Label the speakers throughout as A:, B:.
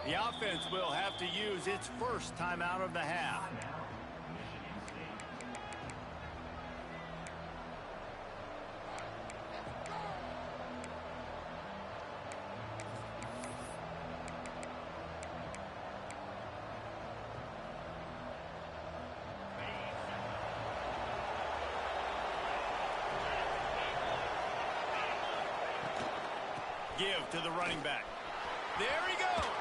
A: The offense will have to use its first timeout of the half. Give to the running back. There he goes.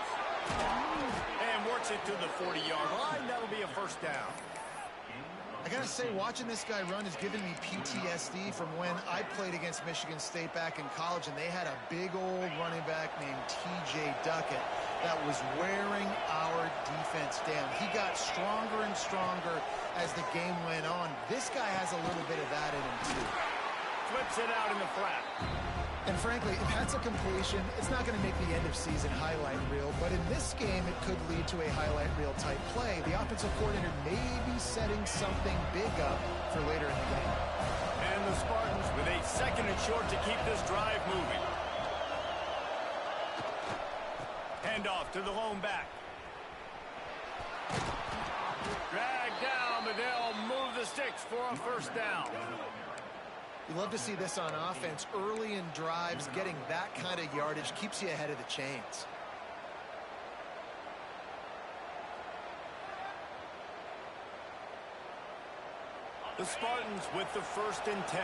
A: And works it to the 40-yard line. That'll be a first down.
B: I gotta say, watching this guy run has given me PTSD from when I played against Michigan State back in college, and they had a big old running back named T.J. Duckett that was wearing our defense down. He got stronger and stronger as the game went on. This guy has a little bit of that in him, too.
A: Flips it out in the flat.
B: And frankly, if that's a completion, it's not going to make the end-of-season highlight reel. But in this game, it could lead to a highlight reel type play. The offensive coordinator may be setting something big up for later in the game.
A: And the Spartans with a second and short to keep this drive moving. Hand off to the lone back. Drag down, but they'll move the sticks for a first down.
B: You love to see this on offense. Early in drives, getting that kind of yardage keeps you ahead of the chains.
A: The Spartans with the 1st and 10.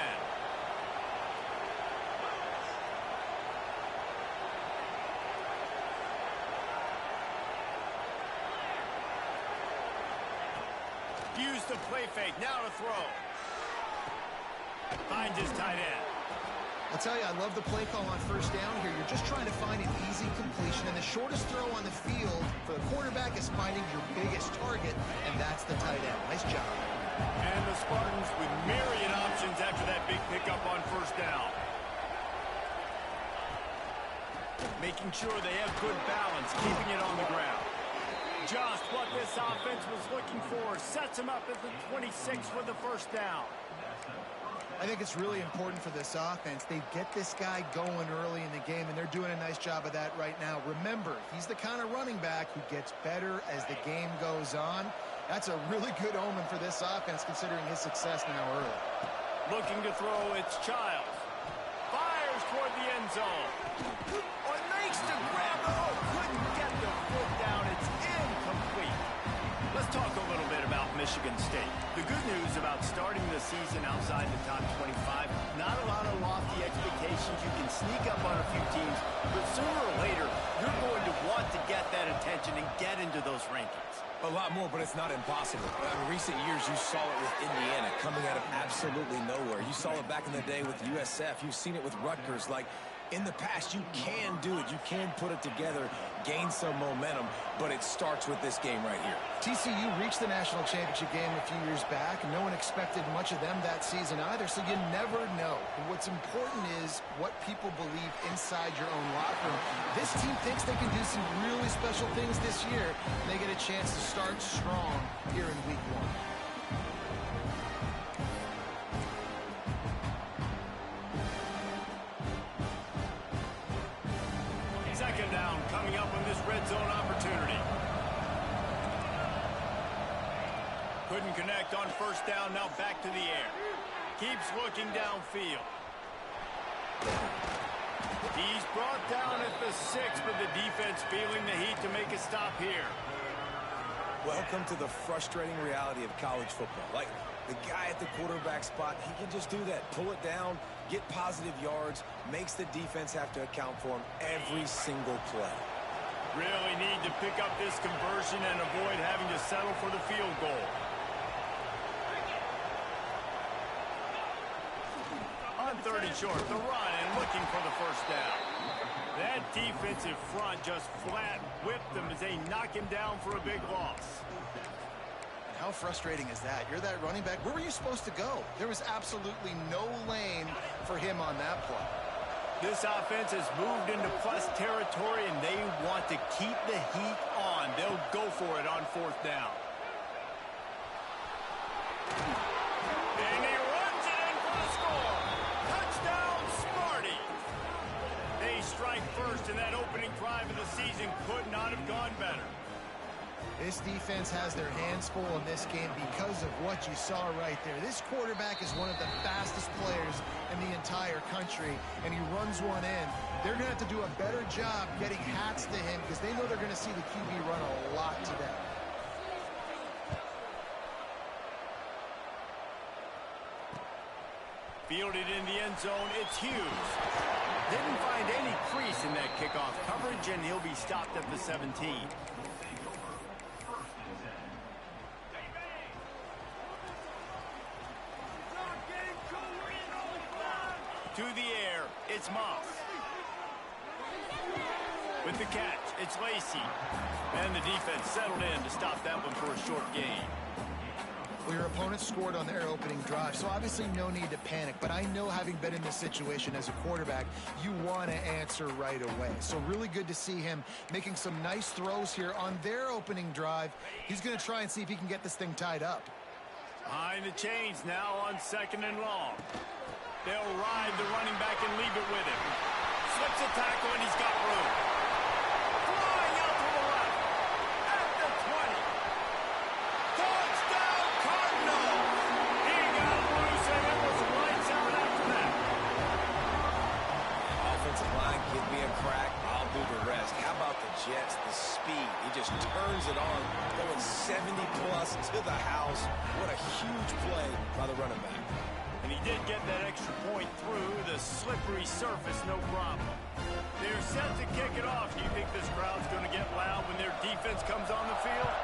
A: Use the play fake. Now to throw. Finds his tight end.
B: I'll tell you, I love the play call on first down here. You're just trying to find an easy completion, and the shortest throw on the field for the quarterback is finding your biggest target, and that's the tight end. Nice job.
A: And the Spartans with myriad options after that big pickup on first down. Making sure they have good balance, keeping it on the ground. Just what this offense was looking for. Sets him up at the 26 for the first down.
B: I think it's really important for this offense. They get this guy going early in the game, and they're doing a nice job of that right now. Remember, he's the kind of running back who gets better as the game goes on. That's a really good omen for this offense, considering his success now early.
A: Looking to throw, it's Childs. Fires toward the end zone. Or makes the grab. Oh, couldn't get the foot down. It's incomplete. Let's talk a little bit about Michigan State. The good news about starting the season outside the top 25, not a lot of lofty expectations. You can sneak up on a few teams, but sooner or later, you're going to want to get that attention and get into those rankings.
C: A lot more, but it's not impossible. In recent years, you saw it with Indiana coming out of absolutely nowhere. You saw it back in the day with USF. You've seen it with Rutgers. Like, in the past, you can do it. You can put it together, gain some momentum, but it starts with this game right here.
B: TCU reached the national championship game a few years back, and no one expected much of them that season either, so you never know. And what's important is what people believe inside your own locker room. This team thinks they can do some really special things this year, and they get a chance to start strong here in week 1.
A: Second down coming up on this red zone opportunity. Couldn't connect on first down, now back to the air. Keeps looking downfield. He's brought down at the 6, but the defense feeling the heat to make a stop here.
C: Welcome to the frustrating reality of college football. Like, the guy at the quarterback spot, he can just do that. Pull it down, get positive yards, makes the defense have to account for him every single play.
A: Really need to pick up this conversion and avoid having to settle for the field goal. On 3rd and short, the run and looking for the first down. That defensive front just flat whipped them as they knock him down for a big loss.
B: How frustrating is that? You're that running back. Where were you supposed to go? There was absolutely no lane for him on that play.
A: This offense has moved into plus territory, and they want to keep the heat on. They'll go for it on 4th down. And he runs it in for the score. Touchdown, Sparty. They strike first and that opening drive of the season could not have gone better.
B: This defense has their hands full in this game because of what you saw right there. This quarterback is one of the fastest players in the entire country, and he runs one in. They're going to have to do a better job getting hats to him because they know they're going to see the QB run a lot today.
A: Fielded in the end zone, it's Hughes. Didn't find any crease in that kickoff coverage, and he'll be stopped at the 17. To the air, it's Moss. With the catch, it's Lacey. And the defense settled in to stop that one for a short gain.
B: Well, your opponent scored on their opening drive, so obviously no need to panic. But I know, having been in this situation as a quarterback, you want to answer right away. So really good to see him making some nice throws here on their opening drive. He's going to try and see if he can get this thing tied up.
A: Behind the chains now on 2nd and long. They'll ride the running back and leave it with him. Slips a tackle, and he's got room. Flying out to the left. At the 20. Touchdown, Cardinals! He got loose, and it was lights out after that.
C: Offensive line, give me a crack, I'll do the rest. How about the Jets, the speed? He just turns it on, going 70-plus to the house. What a huge play by the running back.
A: And he did get that extra point through the slippery surface, no problem. They're set to kick it off. Do you think this crowd's going to get loud when their defense comes on the field?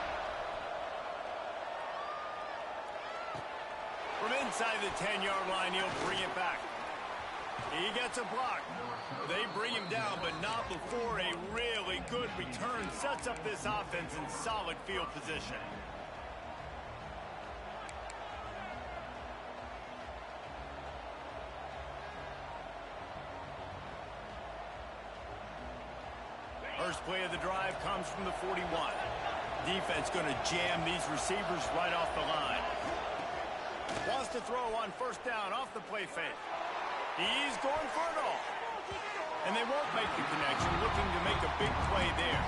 A: From inside the 10-yard line, he'll bring it back. He gets a block. They bring him down, but not before a really good return sets up this offense in solid field position. First play of the drive comes from the 41. Defense going to jam these receivers right off the line. Wants to throw on first down off the play fake. He's going for it all. And they won't make the connection, looking to make a big play there.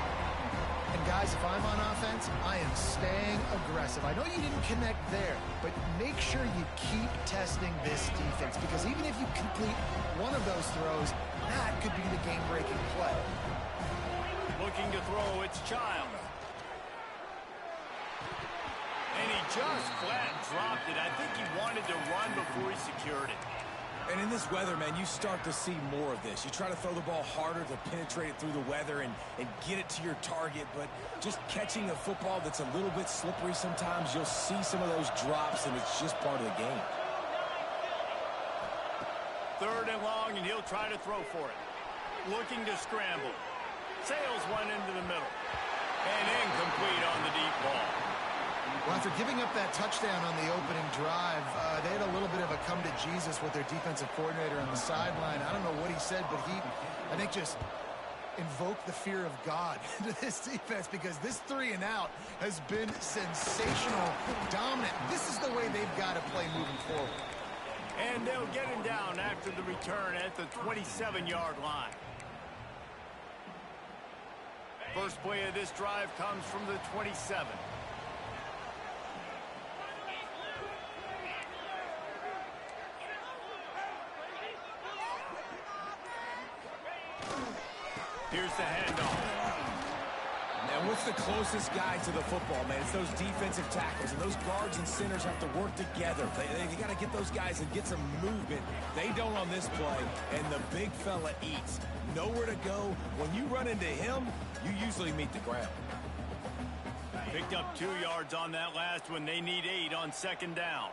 B: And guys, if I'm on offense, I am staying aggressive. I know you didn't connect there, but make sure you keep testing this defense, because even if you complete one of those throws, that could be the game-breaking play.
A: Looking to throw, it's Child. And he just flat dropped it. I think he wanted to run before he secured it.
C: And in this weather, man, you start to see more of this. You try to throw the ball harder to penetrate it through the weather and get it to your target, but just catching a football that's a little bit slippery sometimes, you'll see some of those drops, and it's just part of the game.
A: 3rd and long, and he'll try to throw for it. Looking to scramble. Sails one into the middle. And incomplete on the deep ball.
B: Well, after giving up that touchdown on the opening drive, they had a little bit of a come-to-Jesus with their defensive coordinator on the sideline. I don't know what he said, but he, I think, just invoked the fear of God into this defense, because this 3-and-out has been sensational, dominant. This is the way they've got to play moving forward.
A: And they'll get him down after the return at the 27-yard line. First play of this drive comes from the 27. Here's the handoff.
C: And what's the closest guy to the football, man? It's those defensive tackles, and those guards and centers have to work together. They got to get those guys and get some movement. They don't on this play, and the big fella eats. Nowhere to go. When you run into him, you usually meet the ground.
A: Picked up 2 yards on that last one. They need 8 on 2nd down.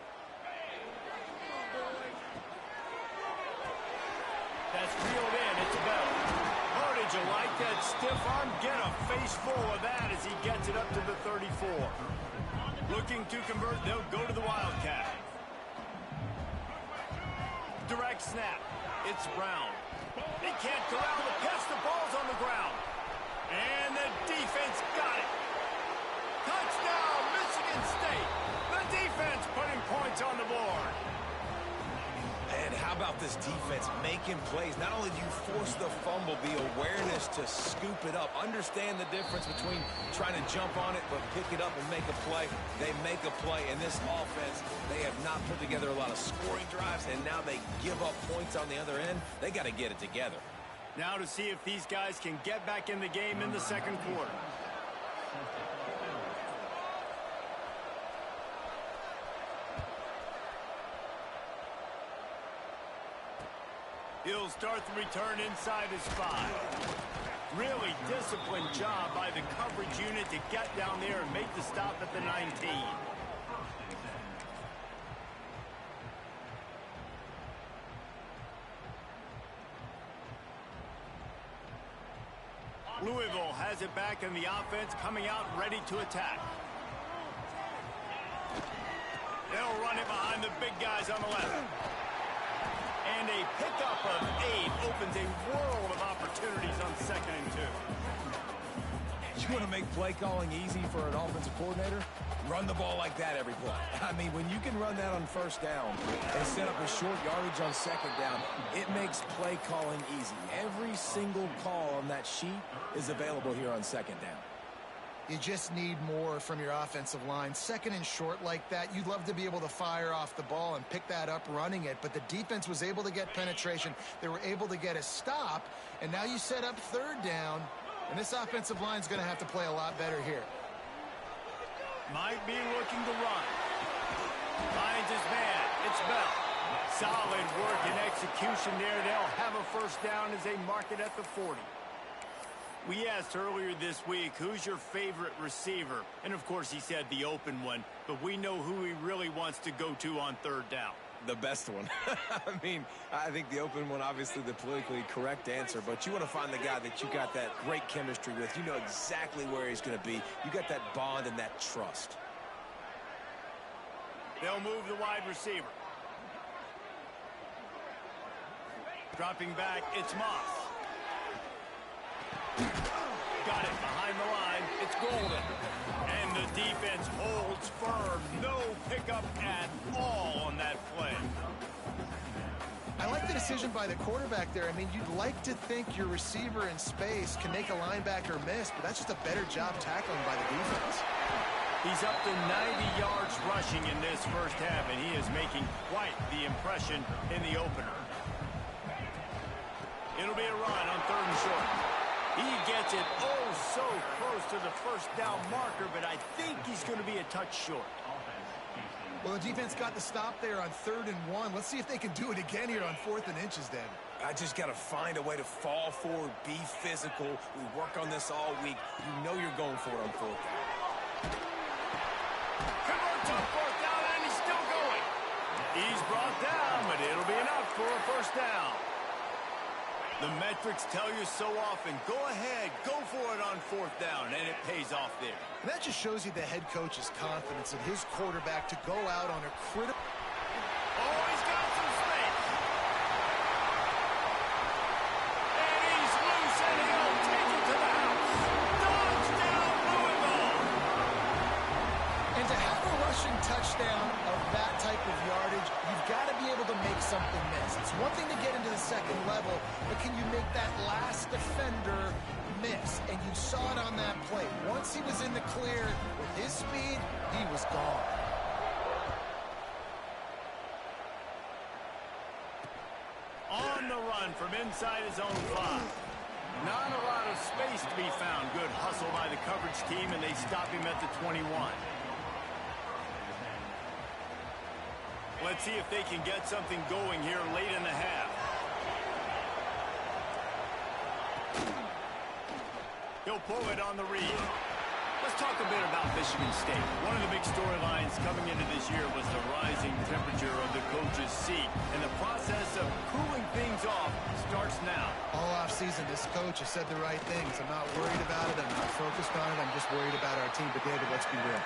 A: That's reeled in. It's Bell. Oh, did you like that stiff arm? Get a face full of that as he gets it up to the 34. Looking to convert. They'll go to the Wildcat. Direct snap. It's Brown. They can't corral the pass. The ball's on the ground. And the defense got it. Touchdown, Michigan State. The defense putting points on the board.
C: And how about this defense making plays? Not only do you force the fumble, the awareness to scoop it up. Understand the difference between trying to jump on it, but pick it up and make a play. They make a play. In this offense, they have not put together a lot of scoring drives, and now they give up points on the other end. They got to get it together.
A: Now to see if these guys can get back in the game in the second quarter. He'll start the return inside his 5. Really disciplined job by the coverage unit to get down there and make the stop at the 19. Louisville has it back in the offense, coming out ready to attack. They'll run it behind the big guys on the left. And a pickup of 8 opens a world of opportunities on 2nd and 2.
C: You want to make play calling easy for an offensive coordinator? Run the ball like that every play. I mean, when you can run that on 1st down and set up a short yardage on 2nd down, it makes play calling easy. Every single call on that sheet is available here on 2nd down.
B: You just need more from your offensive line. 2nd and short like that, you'd love to be able to fire off the ball and pick that up running it, but the defense was able to get penetration. They were able to get a stop, and now you set up 3rd down, and this offensive line is going to have to play a lot better here.
A: Might be looking to run. Finds his man. It's Bell. Solid work and execution there. They'll have a 1st down as they mark it at the 40. We asked earlier this week, who's your favorite receiver? And, of course, he said the open one. But we know who he really wants to go to on 3rd down.
C: The best one. I mean, I think the open one, obviously the politically correct answer, but you want to find the guy that you got that great chemistry with. You know exactly where he's going to be. You got that bond and that trust.
A: They'll move the wide receiver. Dropping back, it's Moss. Got it behind the line. It's Golden. And the defense holds firm. No pickup at all on that play.
B: I like the decision by the quarterback there. I mean, you'd like to think your receiver in space can make a linebacker miss, but that's just a better job tackling by the defense.
A: He's up to 90 yards rushing in this 1st half, and he is making quite the impression in the opener. It'll be a run on 3rd and short. He gets it so close to the 1st down marker, but I think he's going to be a touch short.
B: Well, the defense got the stop there on 3rd and 1. Let's see if they can do it again here on 4th and inches, David.
C: I just got to find a way to fall forward, be physical. We work on this all week. You know you're going for it on 4th down.
A: Converts on 4th down, and he's still going. He's brought down, but it'll be enough for a 1st down. The metrics tell you so often, go ahead, go for it on 4th down, and it pays off there.
B: And that just shows you the head coach's confidence in his quarterback to go out on a critical...
A: Oh, he's got some space. And he's loose, and he'll take it to the house. Touchdown, Louisville.
B: And to have a rushing touchdown of that type of yardage, you've got to be able to make something miss. It's one thing to get into the 2nd level, but can you make that last defender miss? And you saw it on that play. Once he was in the clear with his speed, he was gone.
A: On the run from inside his own 5. Not a lot of space to be found. Good hustle by the coverage team, and they stop him at the 21. Let's see if they can get something going here late in the half. He'll pull it on the read. Let's talk a bit about Michigan State. One of the big storylines coming into this year was the rising temperature of the coach's seat. And the process of cooling things off starts now.
B: All offseason, this coach has said the right things. I'm not worried about it. I'm not focused on it. I'm just worried about our team. But, David, let's be real.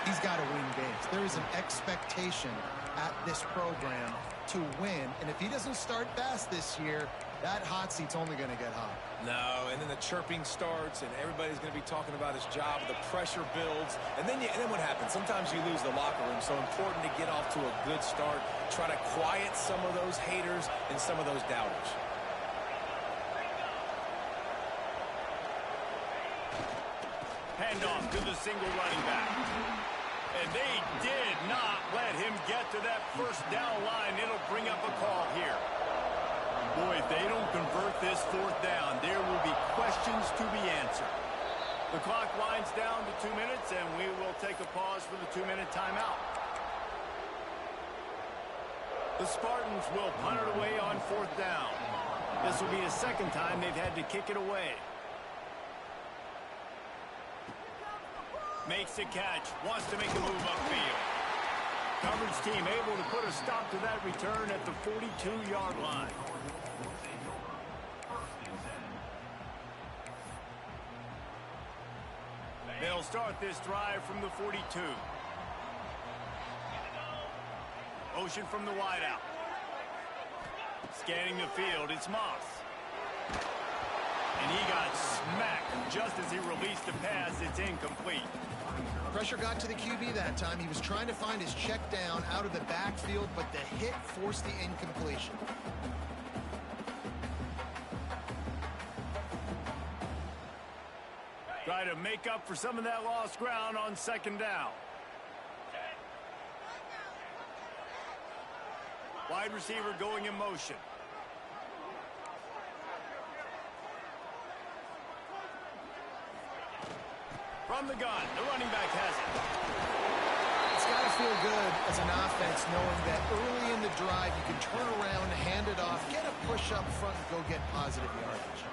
B: He's got to win games. There is an expectation at this program to win. And if he doesn't start fast this year, that hot seat's only going to get hot.
C: No, and then the chirping starts, and everybody's going to be talking about his job. The pressure builds, and then what happens? Sometimes you lose the locker room, so important to get off to a good start. Try to quiet some of those haters and some of those doubters.
A: Handoff to the single running back. And they did not let him get to that first down line. It'll bring up a call here. Boy, if they don't convert this fourth down, there will be questions to be answered. The clock winds down to 2 minutes, and we will take a pause for the 2-minute timeout. The Spartans will punt it away on fourth down. This will be the second time they've had to kick it away. Makes the catch, wants to make a move upfield. Coverage team able to put a stop to that return at the 42-yard line. They'll start this drive from the 42. Motion from the wideout. Scanning the field, it's Moss. And he got smacked just as he released the pass. It's incomplete.
B: Pressure got to the QB that time. He was trying to find his check down out of the backfield, but the hit forced the incompletion.
A: Try to make up for some of that lost ground on second down. Wide receiver going in motion. From the gun, the running back has it.
B: It's got to feel good as an offense knowing that early in the drive you can turn around, hand it off, get a push up front, and go get positive yardage.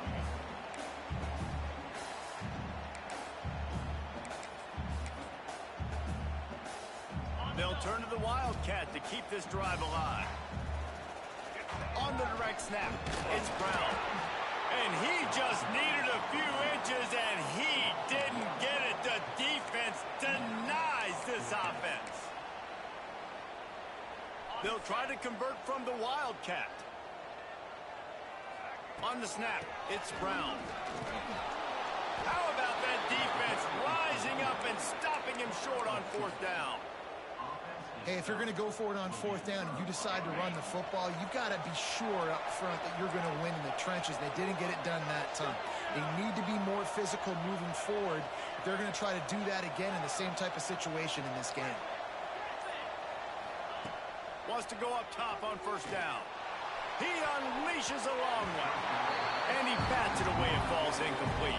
A: They'll turn to the Wildcat to keep this drive alive. On the direct snap, it's Brown. And he just needed a few inches, and he didn't get it. The defense denies this offense. They'll try to convert from the Wildcat. On the snap, it's Brown. How about that defense rising up and stopping him short on fourth down?
B: Hey, if you're going to go for it on fourth down and you decide to run the football, you've got to be sure up front that you're going to win in the trenches. They didn't get it done that time. They need to be more physical moving forward. They're going to try to do that again in the same type of situation in this game.
A: Wants to go up top on first down. He unleashes a long one. And he bats it away. It falls incomplete.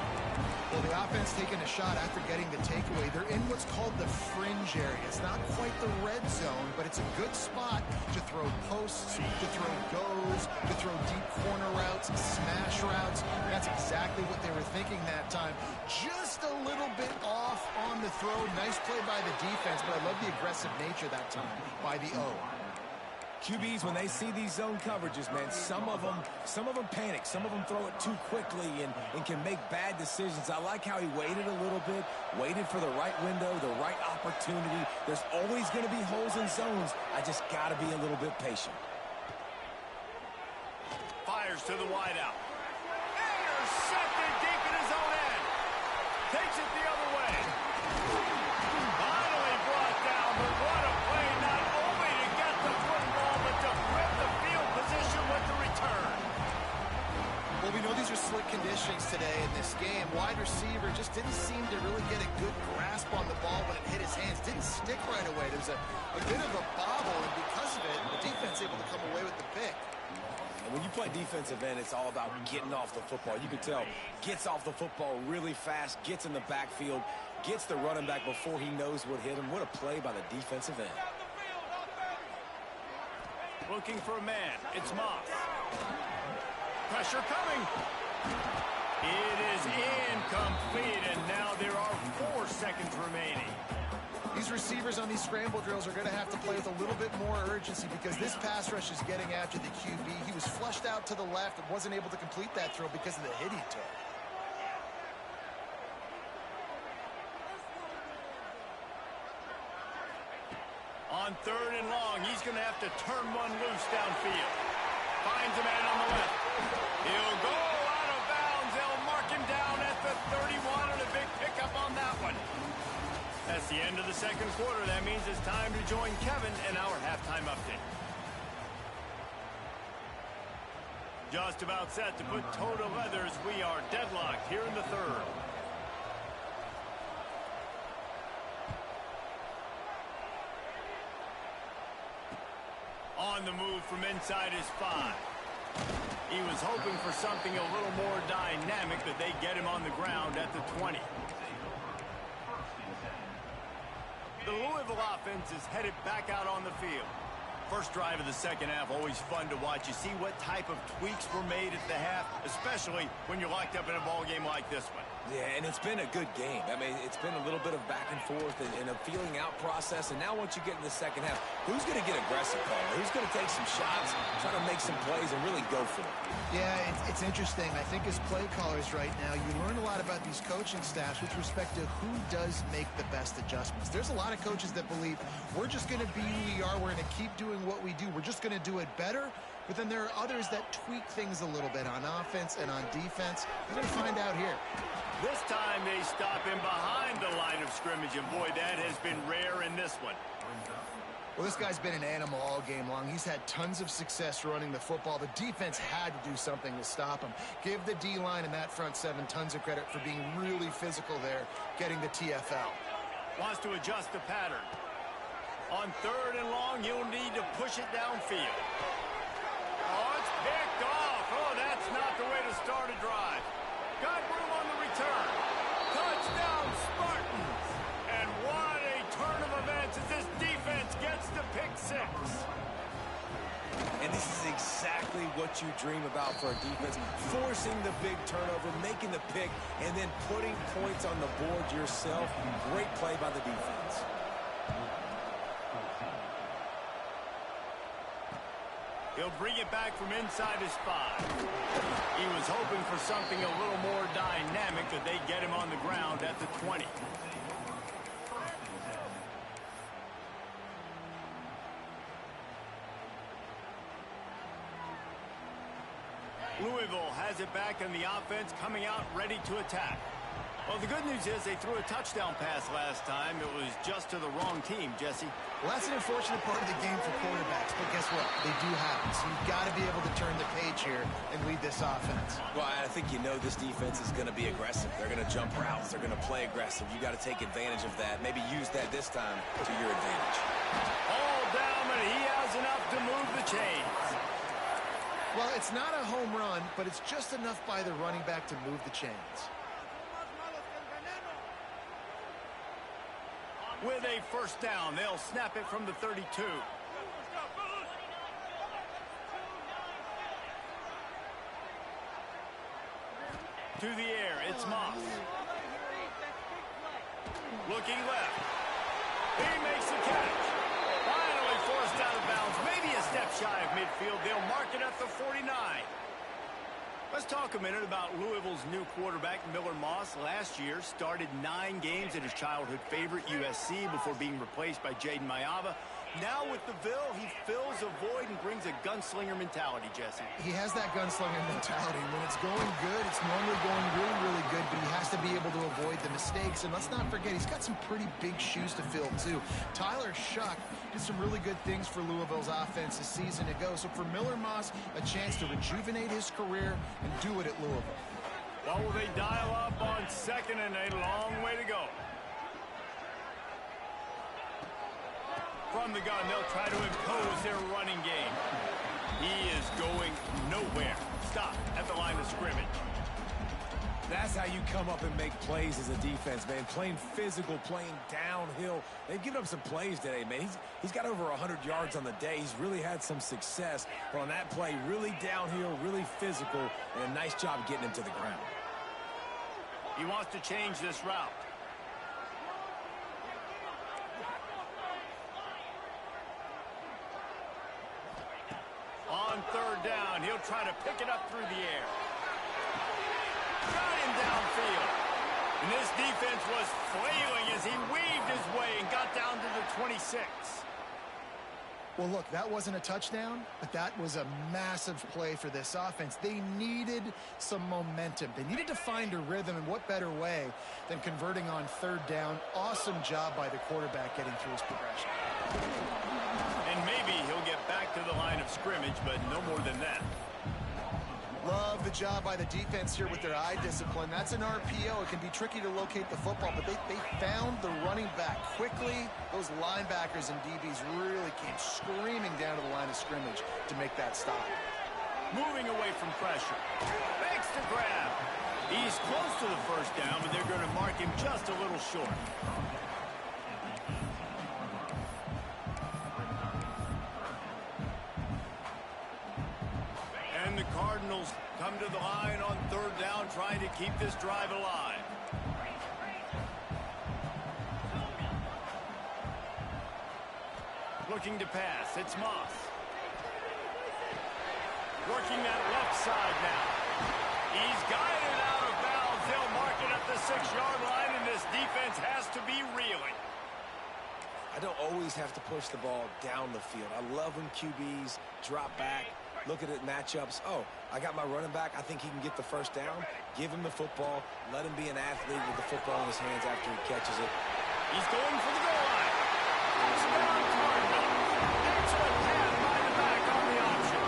B: Well, the offense taking a shot after getting the takeaway. They're in what's called the fringe area. It's not quite the red zone, but it's a good spot to throw posts, to throw goes, to throw deep corner routes, smash routes. That's exactly what they were thinking that time. Just a little bit off on the throw. Nice play by the defense, but I love the aggressive nature that time by the O.
C: QBs, when they see these zone coverages, man, some of them panic. Some of them throw it too quickly and can make bad decisions. I like how he waited a little bit, waited for the right window, the right opportunity. There's always going to be holes in zones. I just got to be a little bit patient.
A: Fires to the wideout. Intercepted deep in his own end. Takes it the other way. Finally brought down, but what a play, not only to get the football, but to flip the field position with the return.
B: Well, we know these are slick conditions today in this game. Wide receiver just didn't seem to really get a good grasp on the ball when it hit his hands. Didn't stick right away. There was a bit of a bobble, and because of it, the defense able to come away with the pick.
C: And when you play defensive end, it's all about getting off the football. You can tell, gets off the football really fast, gets in the backfield, gets the running back before he knows what hit him. What a play by the defensive end.
A: Looking for a man. It's Moss. Pressure coming. It is incomplete, and now there are 4 seconds remaining.
B: These receivers on these scramble drills are going to have to play with a little bit more urgency because this pass rush is getting after the QB. He was flushed out to the left and wasn't able to complete that throw because of the hit he took.
A: On 3rd and long, he's going to have to turn one loose downfield. Finds a man on the left. second quarter. That means it's time to join Kevin in our halftime update. Just about set to put toe to leathers. We are deadlocked here in the third. On the move from inside his 5. He was hoping for something a little more dynamic, but they get him on the ground at the 20. The Louisville offense is headed back out on the field. First drive of the second half, always fun to watch. You see what type of tweaks were made at the half, especially when you're locked up in a ball game like this one.
C: Yeah, and it's been a good game. I mean, it's been a little bit of back and forth and a feeling out process. And now once you get in the second half, who's going to get aggressive, Paul? Who's going to take some shots, try to make some plays, and really go for it?
B: Yeah, it's interesting. I think as play callers right now, you learn a lot about these coaching staffs with respect to who does make the best adjustments. There's a lot of coaches that believe we're just going to be who we are. We're going to keep doing what we do. We're just going to do it better. But then there are others that tweak things a little bit on offense and on defense. We're going to find out here.
A: This time they stop him behind the line of scrimmage, and boy, that has been rare in this one.
B: Well, this guy's been an animal all game long. He's had tons of success running the football. The defense had to do something to stop him. Give the D-line and that front 7 tons of credit for being really physical there, getting the TFL.
A: Wants to adjust the pattern. On 3rd and long, he'll need to push it downfield. Oh, it's picked off. Oh, that's not the way to start a drive. Got room on the return. Touchdown, Spartans. And what a turn of events as this defense gets the pick 6.
C: And this is exactly what you dream about for a defense. Forcing the big turnover, making the pick, and then putting points on the board yourself. Great play by the defense.
A: He'll bring it back from inside his 5. He was hoping for something a little more dynamic, but they get him on the ground at the 20. Louisville has it back in the offense, coming out ready to attack. Well, the good news is they threw a touchdown pass last time. It was just to the wrong team, Jesse.
B: Well, that's an unfortunate part of the game for quarterbacks, but guess what? They do happen. So you've got to be able to turn the page here and lead this offense.
C: Well, I think you know this defense is going to be aggressive. They're going to jump routes. They're going to play aggressive. You got to take advantage of that. Maybe use that this time to your advantage.
A: All down, but he has enough to move the chains.
B: Well, it's not a home run, but it's just enough by the running back to move the chains.
A: With a first down, they'll snap it from the 32. To the air, it's Moss. Looking left. He makes the catch. Finally forced out of bounds. Maybe a step shy of midfield. They'll mark it at the 49. Let's talk a minute about Louisville's new quarterback, Miller Moss. Last year, started 9 games at his childhood favorite, USC, before being replaced by Jaden Mayava. Now with the Ville, he fills a void and brings a gunslinger mentality, Jesse.
B: He has that gunslinger mentality. When it's going good, it's normally going really, really good, but he has to be able to avoid the mistakes. And let's not forget, he's got some pretty big shoes to fill, too. Tyler Shuck did some really good things for Louisville's offense a season ago. So for Miller Moss, a chance to rejuvenate his career and do it at Louisville.
A: Well, will they dial up on 2nd and a long way to go? From the gun, they'll try to impose their running game. He is going nowhere. Stop at the line of scrimmage.
C: That's how you come up and make plays as a defense, man. Playing physical, playing downhill. They've given up some plays today, man. He's got over 100 yards on the day. He's really had some success. But on that play, really downhill, really physical, and a nice job getting him to the ground.
A: He wants to change this route. On 3rd down, he'll try to pick it up through the air. Got him downfield. And this defense was flailing as he weaved his way and got down to the 26.
B: Well, look, that wasn't a touchdown, but that was a massive play for this offense. They needed some momentum. They needed to find a rhythm, and what better way than converting on third down. Awesome job by the quarterback getting through his progression.
A: And maybe he'll get back to the line of scrimmage, but no more than that.
B: Love the job by the defense here with their eye discipline. That's an RPO. It can be tricky to locate the football, but they found the running back quickly. Those linebackers and DBs really came screaming down to the line of scrimmage to make that stop.
A: Moving away from pressure. Makes the grab. He's close to the first down, but they're going to mark him just a little short. And the Cardinals come to the line on third down, trying to keep this drive alive. Looking to pass, it's Moss. Working that left side now. He's guided out of bounds. They'll mark it at the 6-yard line, and this defense has to be reeling.
C: I don't always have to push the ball down the field. I love when QBs drop back, look at it matchups. Oh, I got my running back. I think he can get the first down. Give him the football. Let him be an athlete with the football in his hands after he catches it.
A: He's going for the goal line. Touchdown Cardinals. Excellent pass by the back on the option.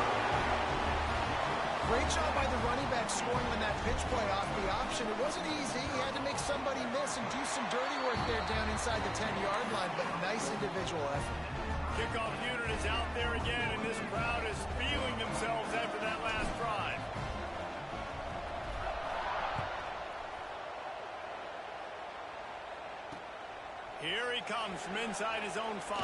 B: Great job by the running back scoring on that pitch play off the option. It wasn't easy. He had to make somebody miss and do some dirty work there down inside the 10-yard line, but nice individual effort.
A: Kickoff unit is out there again, and this crowd is feeling themselves after that last drive. Here he comes from inside his own 5.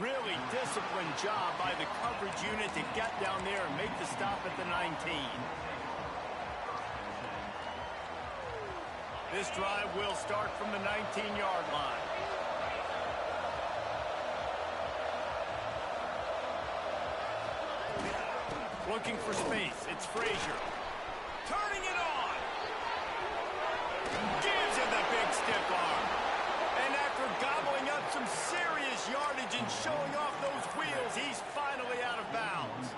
A: Really disciplined job by the coverage unit to get down there and make the stop at the 19. This drive will start from the 19-yard line. Looking for space. It's Frazier. Turning it on. Gives him the big stiff arm. And after gobbling up some serious yardage and showing off those wheels, he's finally out of bounds.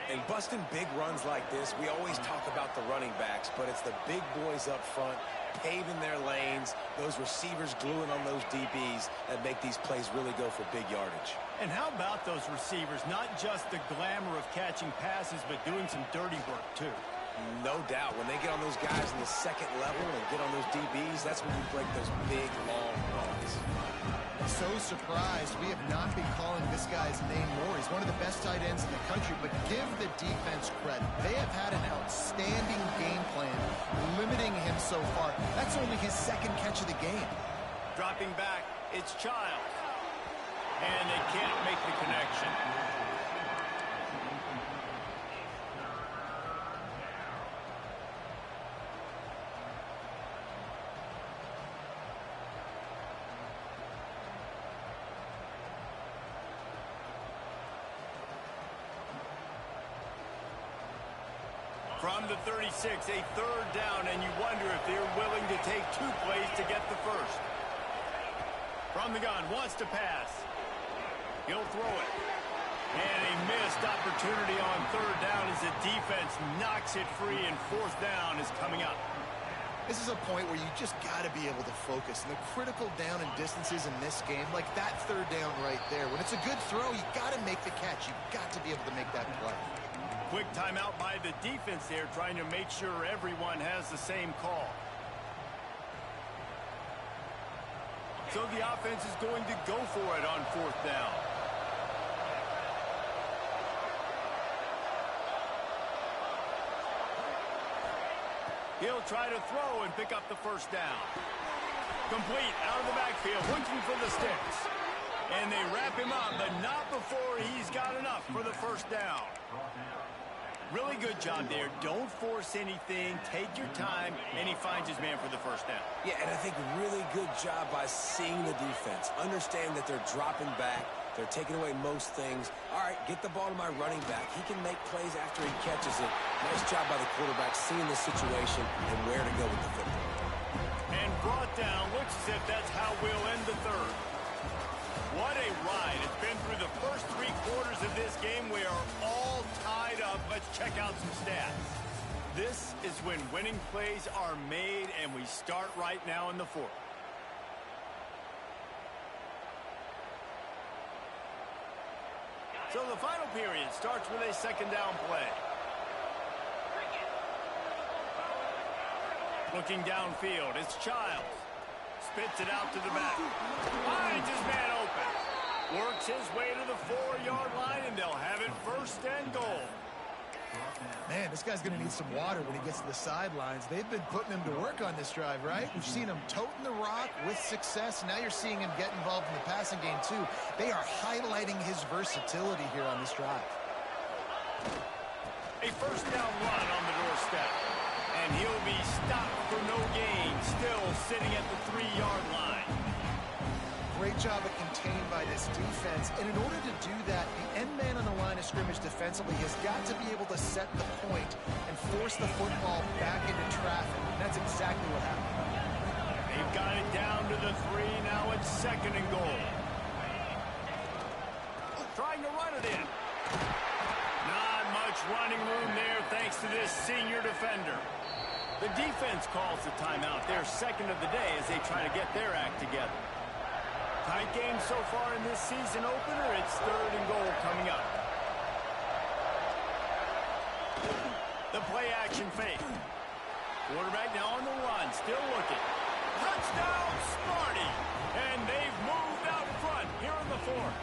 C: And busting big runs like this, we always talk about the running backs, but it's the big boys up front, paving their lanes, those receivers gluing on those DBs that make these plays really go for big yardage.
A: And how about those receivers? Not just the glamour of catching passes, but doing some dirty work, too.
C: No doubt. When they get on those guys in the second level and get on those DBs, that's when you break those big, long runs.
B: So surprised we have not been calling this guy's name more. He's one of the best tight ends in the country, but give the defense credit. They have had an outstanding game plan, limiting him so far. That's only his second catch of the game.
A: Dropping back, it's Childs. And they can't make the connection. From the 36, a third down, and you wonder if they're willing to take 2 plays to get the first. From the gun, wants to pass. He'll throw it. And a missed opportunity on third down as the defense knocks it free, and fourth down is coming up.
B: This is a point where you just got to be able to focus. And the critical down and distances in this game, like that third down right there, when it's a good throw, you got to make the catch. You got to be able to make that play.
A: Quick timeout by the defense there, trying to make sure everyone has the same call. So the offense is going to go for it on fourth down. He'll try to throw and pick up the first down. Complete out of the backfield, looking for the sticks. And they wrap him up, but not before he's got enough for the first down. Really good job there. Don't force anything. Take your time, and he finds his man for the first down.
C: Yeah, and I think really good job by seeing the defense. Understand that they're dropping back. They're taking away most things. All right, get the ball to my running back. He can make plays after he catches it. Nice job by the quarterback seeing the situation and where to go with the football.
A: And brought down. Looks as if that's how we'll end the third. What a ride. It's been through the first 3 quarters of this game. We are all tied up. Let's check out some stats. This is when winning plays are made, and we start right now in the 4th. So the final period starts with a 2nd down play. Looking downfield, it's Childs. Spits it out to the back. Finds his man open. Works his way to the 4-yard line, and they'll have it 1st and goal.
B: Man, this guy's going to need some water when he gets to the sidelines. They've been putting him to work on this drive, right? We've seen him toting the rock with success. Now you're seeing him get involved in the passing game, too. They are highlighting his versatility here on this drive.
A: A 1st down run on the doorstep. And he'll be stopped for no gain, still sitting at the 3-yard line.
B: Great job of contained by this defense. And in order to do that, the end man on the line of scrimmage defensively has got to be able to set the point and force the football back into traffic. And that's exactly what happened.
A: They've got it down to the 3. Now it's 2nd and goal. Trying to run it in. Not much running room there thanks to this senior defender. The defense calls the timeout, their 2nd of the day, as they try to get their act together. Tight game so far in this season opener. It's 3rd and goal coming up. The play action fake. Quarterback now on the run, still looking. Touchdown, Smarty! And they've moved out front here in the 4th.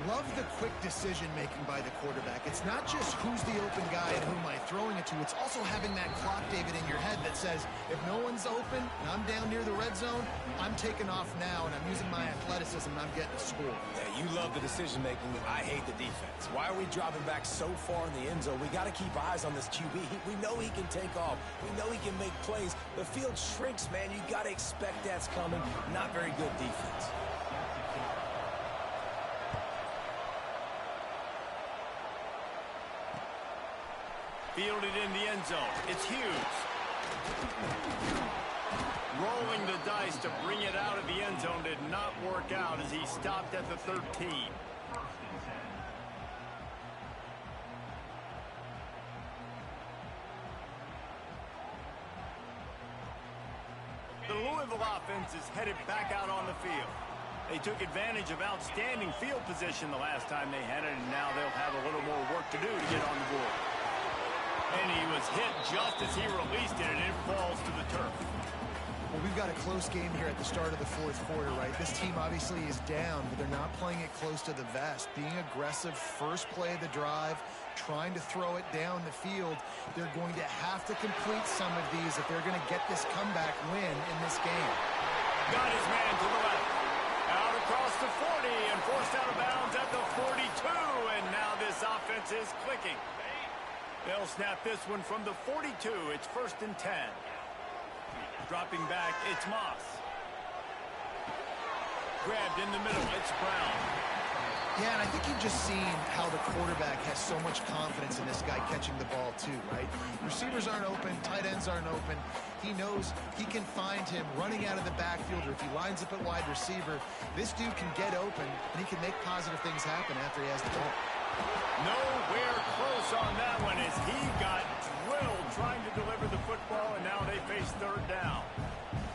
B: Love the quick decision-making by the quarterback. It's not just who's the open guy and who am I throwing it to. It's also having that clock, David, in your head that says, if no one's open and I'm down near the red zone, I'm taking off now and I'm using my athleticism and I'm getting a score.
C: Yeah, you love the decision-making. I hate the defense. Why are we dropping back so far in the end zone? We got to keep eyes on this QB. We know he can take off. We know he can make plays. The field shrinks, man. You got to expect that's coming. Not very good defense.
A: Fielded in the end zone. It's Hughes. Rolling the dice to bring it out of the end zone did not work out as he stopped at the 13. The Louisville offense is headed back out on the field. They took advantage of outstanding field position the last time they had it, and now they'll have a little more work to do to get on the board. And he was hit just as he released it, and it falls to the turf.
B: Well, we've got a close game here at the start of the 4th quarter, right? This team obviously is down, but they're not playing it close to the vest. Being aggressive, first play of the drive, trying to throw it down the field. They're going to have to complete some of these if they're going to get this comeback win in this game.
A: Got his man to the left. Out across the 40 and forced out of bounds at the 42, and now this offense is clicking. They'll snap this one from the 42. It's 1st and 10. Dropping back, it's Moss. Grabbed in the middle, it's Brown.
B: Yeah, and I think you've just seen how the quarterback has so much confidence in this guy catching the ball too, right? Receivers aren't open, tight ends aren't open. He knows he can find him running out of the backfield, or if he lines up at wide receiver, this dude can get open, and he can make positive things happen after he has the ball.
A: Nowhere close on that one as he got drilled trying to deliver the football, and now they face 3rd down.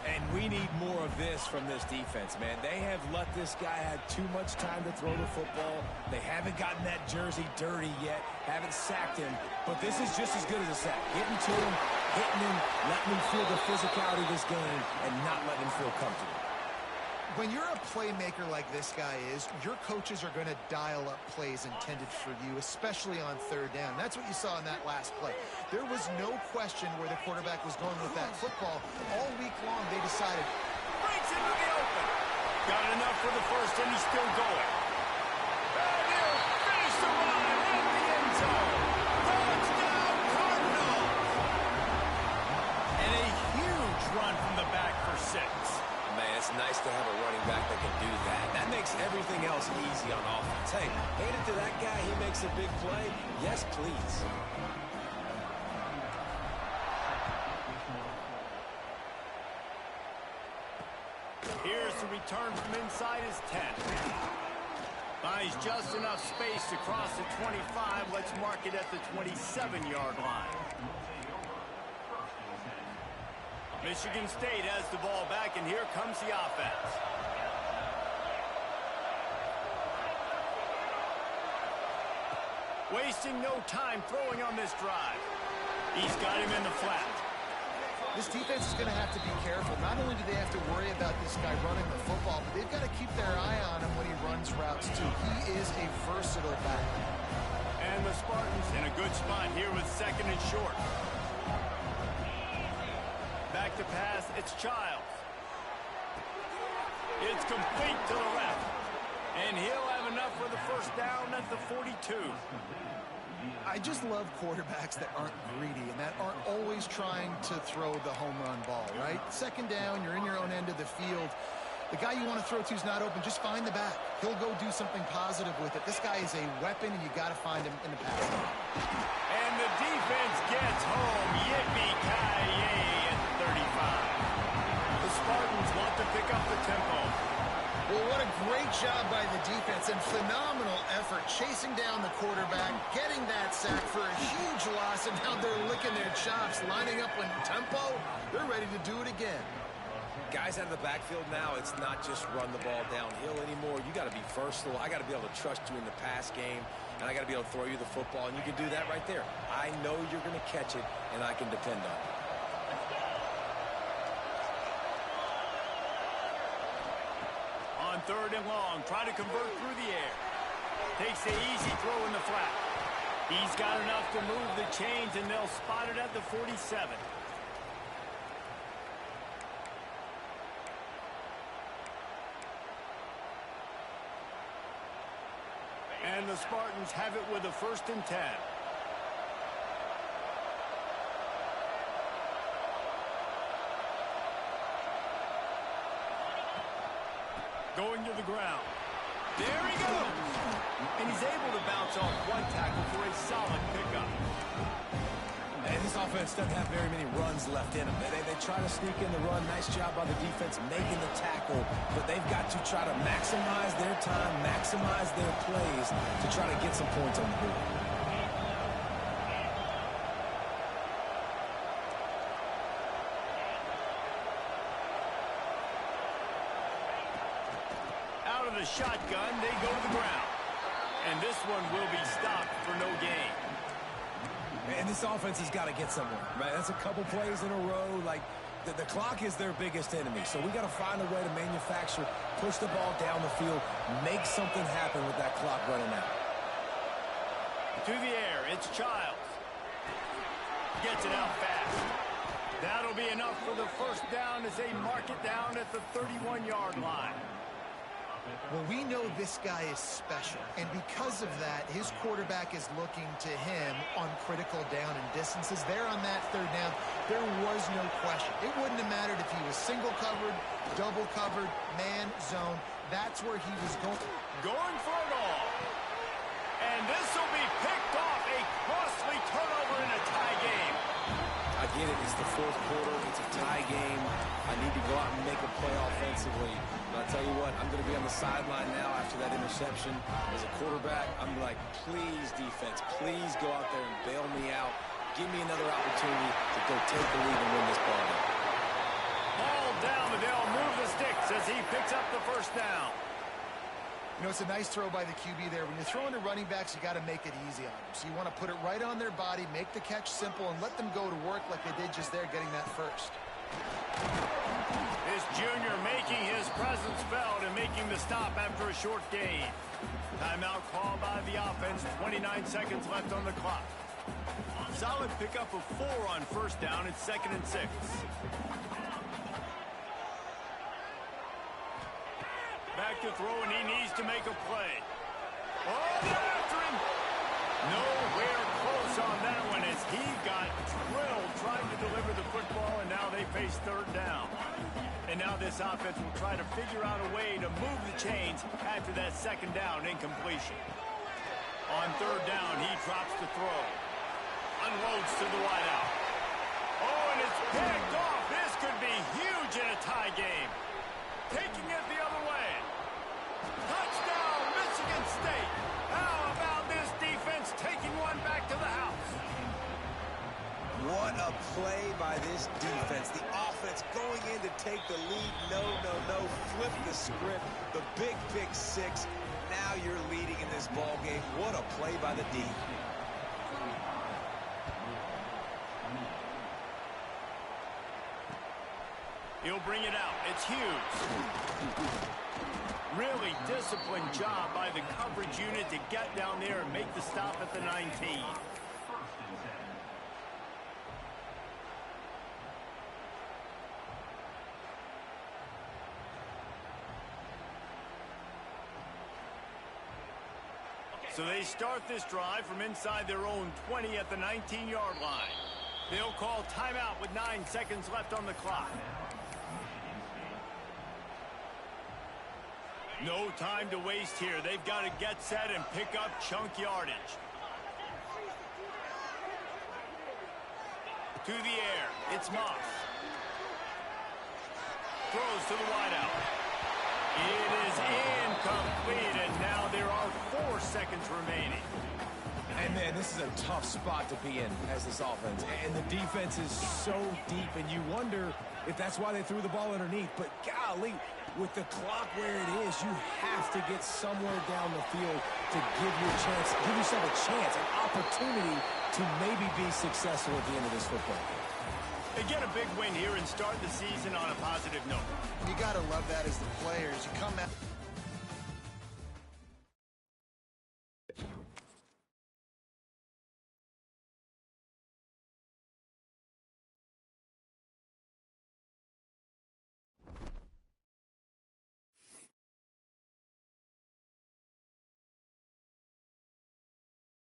C: And we need more of this from this defense, man. They have let this guy have too much time to throw the football. They haven't gotten that jersey dirty yet, haven't sacked him. But this is just as good as a sack. Getting to him, hitting him, letting him feel the physicality of this game, and not letting him feel comfortable.
B: When you're a playmaker like this guy is, your coaches are going to dial up plays intended for you, especially on 3rd down. That's what you saw in that last play. There was no question where the quarterback was going with that football. All week long, they decided.
A: Breaks into the open. Got enough for the 1st, and he's still going. And he'll finish the run in the end zone. Touchdown, Cardinals. And a huge run from the back for 6.
C: Man, it's nice to have a running back that can do that. That makes everything else easy on offense. Hey, hand it to that guy, he makes a big play. Yes, please.
A: Here's to return from inside his 10. Finds just enough space to cross the 25. Let's mark it at the 27-yard line. Michigan State has the ball back, and here comes the offense. Wasting no time throwing on this drive. He's got him in the flat.
B: This defense is going to have to be careful. Not only do they have to worry about this guy running the football, but they've got to keep their eye on him when he runs routes, too. He is a versatile back.
A: And the Spartans in a good spot here with second and short. Back to pass, it's Childs. It's complete to the left. And he'll have enough for the first down at the 42.
B: I just love quarterbacks that aren't greedy and that aren't always trying to throw the home run ball, right? Second down, you're in your own end of the field. The guy you want to throw to is not open. Just find the back. He'll go do something positive with it. This guy is a weapon, and you got to find him in the pass game.
A: And the defense gets home. Yippee-ki-yay at 35. The Spartans want to pick up the tempo.
B: Well, what a great job by the defense and phenomenal effort chasing down the quarterback, getting that sack for a huge loss, and now they're licking their chops, lining up in tempo. They're ready to do it again.
C: Guys out of the backfield now, it's not just run the ball downhill anymore. You got to be versatile. I got to be able to trust you in the pass game, and I got to be able to throw you the football, and you can do that right there. I know you're going to catch it, and I can depend on it.
A: On third and long, try to convert through the air. Takes the easy throw in the flat. He's got enough to move the chains, and they'll spot it at the 47. And the Spartans have it with a 1st and 10. Going to the ground. There he goes. And he's able to bounce off one tackle for a solid pickup.
C: And this offense doesn't have very many runs left in them. They try to sneak in the run. Nice job by the defense making the tackle. But they've got to try to maximize their time, maximize their plays to try to get some points on the board.
A: Out of the shotgun, they go to the ground. And this one will be stopped for no gain.
C: And this offense has got to get somewhere, right? That's a couple plays in a row. Like, the clock is their biggest enemy. So we got to find a way to manufacture, push the ball down the field, make something happen with that clock running out.
A: To the air, it's Childs. Gets it out fast. That'll be enough for the first down as they mark it down at the 31-yard line.
B: Well, we know this guy is special, and because of that, his quarterback is looking to him on critical down and distances. There on that third down, there was no question. It wouldn't have mattered if he was single covered, double covered, man, zone. That's where he was going.
A: Going for it all. And this will be picked off. A costly turnover in a tie game.
C: I get it. It's the fourth quarter. It's a tie game. I need to go out and make a play offensively. But I tell you what, I'm going to be on the sideline now after that interception. As a quarterback, I'm like, please, defense, please go out there and bail me out. Give me another opportunity to go take the lead and win this ball game.
A: Ball down, and they'll move the sticks as he picks up the first down.
B: You know, it's a nice throw by the QB there. When you're throwing to running backs, you got to make it easy on them. So you want to put it right on their body, make the catch simple, and let them go to work like they did just there, getting that first.
A: This junior making his presence felt and making the stop after a short gain. Timeout called by the offense. 29 seconds left on the clock. Solid pickup of 4 on first down. It's 2nd and 6. Back to throw, and he needs to make a play. Oh, they're after him. Nowhere close on that one as he got drilled trying to deliver the football, and now they face third down. And now this offense will try to figure out a way to move the chains after that second down incompletion. On third down, he drops the throw. Unloads to the wideout. Oh, and it's picked off. This could be huge in a tie game. Taking it the
C: play by this defense. The offense going in to take the lead. No. Flip the script. The big pick six. Now you're leading in this ball game. What a play by the D.
A: He'll bring it out. It's Hughes. Really disciplined job by the coverage unit to get down there and make the stop at the 19. So they start this drive from inside their own 20 at the 19-yard line. They'll call timeout with 9 seconds left on the clock. No time to waste here. They've got to get set and pick up chunk yardage. To the air. It's Moss. Throws to the wideout. It is incomplete, and now there are 4 seconds remaining.
C: And, man, this is a tough spot to be in as this offense. And the defense is so deep, and you wonder if that's why they threw the ball underneath. But, golly, with the clock where it is, you have to get somewhere down the field to give yourself a chance, an opportunity to maybe be successful at the end of this football game.
A: They get a big win here and start the season on a positive note.
B: You got to love that as the players. You come out.